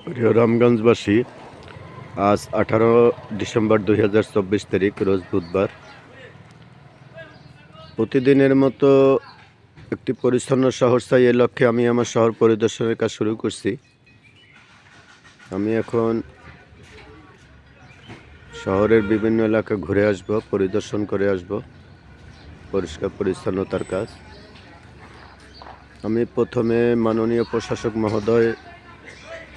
প্রিয় রামগঞ্জবাসী, আজ 18 ডিসেম্বর 2024 তারিখ, রোজ বুধবার। প্রতিদিনের মতো একটি পরিচ্ছন্ন শহর চাই, এ লক্ষ্যে আমি আমার শহর পরিদর্শনের কাজ শুরু করছি। আমি এখন শহরের বিভিন্ন এলাকা ঘুরে আসব, পরিদর্শন করে আসব পরিষ্কার পরিচ্ছন্নতার কাজ। আমি প্রথমে মাননীয় প্রশাসক মহোদয়,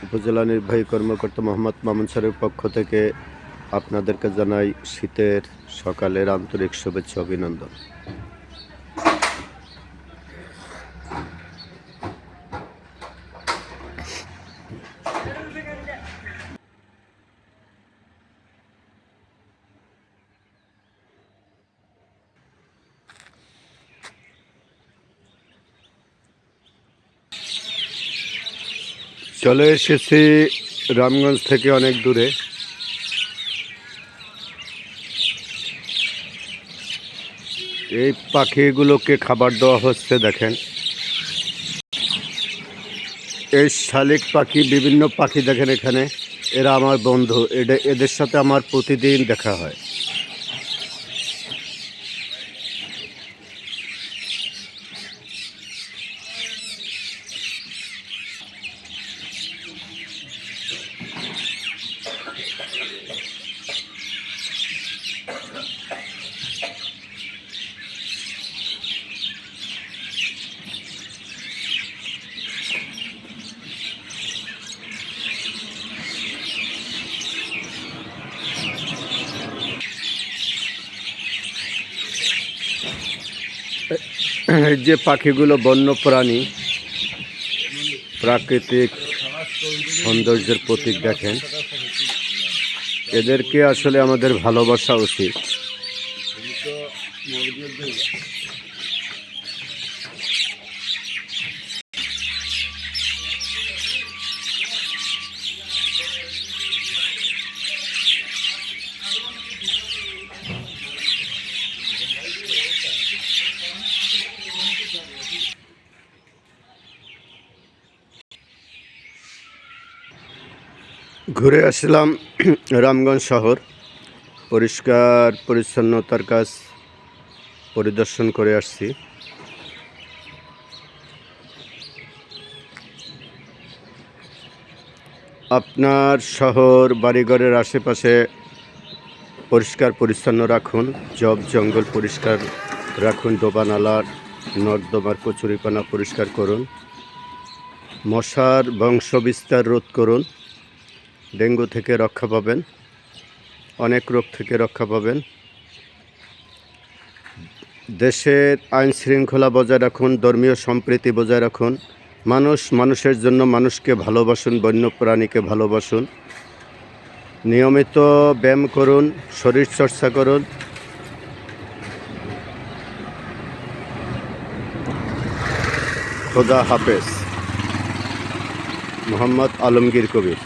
উপজেলা নির্বাহী কর্মকর্তা মোহাম্মদ মামুন স্যারের পক্ষ থেকে আপনাদেরকে জানাই শীতের সকালের আন্তরিক শুভেচ্ছা অভিনন্দন। চলে এসেছি রামগঞ্জ থেকে অনেক দূরে। এই পাখিগুলোকে খাবার দেওয়া হচ্ছে, দেখেন। এই শালিক পাখি, বিভিন্ন পাখি দেখেন এখানে। এরা আমার বন্ধু, এদের সাথে আমার প্রতিদিন দেখা হয়। এই যে পাখিগুলো বন্য প্রাণী, প্রাকৃতিক সৌন্দর্যের প্রতীক, দেখেন। এদেরকে আসলে আমাদের ভালোবাসা উচিত। ঘুরে আসলাম রামগঞ্জ শহর, পরিষ্কার পরিচ্ছন্নতার কাজ পরিদর্শন করে আসছি। আপনার শহর বাড়িঘরের আশেপাশে পরিষ্কার পরিচ্ছন্ন রাখুন, জঙ্গল পরিষ্কার রাখুন, ডোবানালার নর্দমার কচুরিপানা পরিষ্কার করুন, মশার বংশবিস্তার রোধ করুন। ডেঙ্গু থেকে রক্ষা পাবেন, অনেক রোগ থেকে রক্ষা পাবেন। দেশের আইন শৃঙ্খলা বজায় রাখুন, ধর্মীয় সম্প্রীতি বজায় রাখুন। মানুষের জন্য মানুষকে ভালোবাসুন, বন্যপ্রাণীকে ভালোবাসুন। নিয়মিত ব্যায়াম করুন, শরীরচর্চা করুন। খোদা হাফেজ। মোহাম্মদ আলমগীর কবির।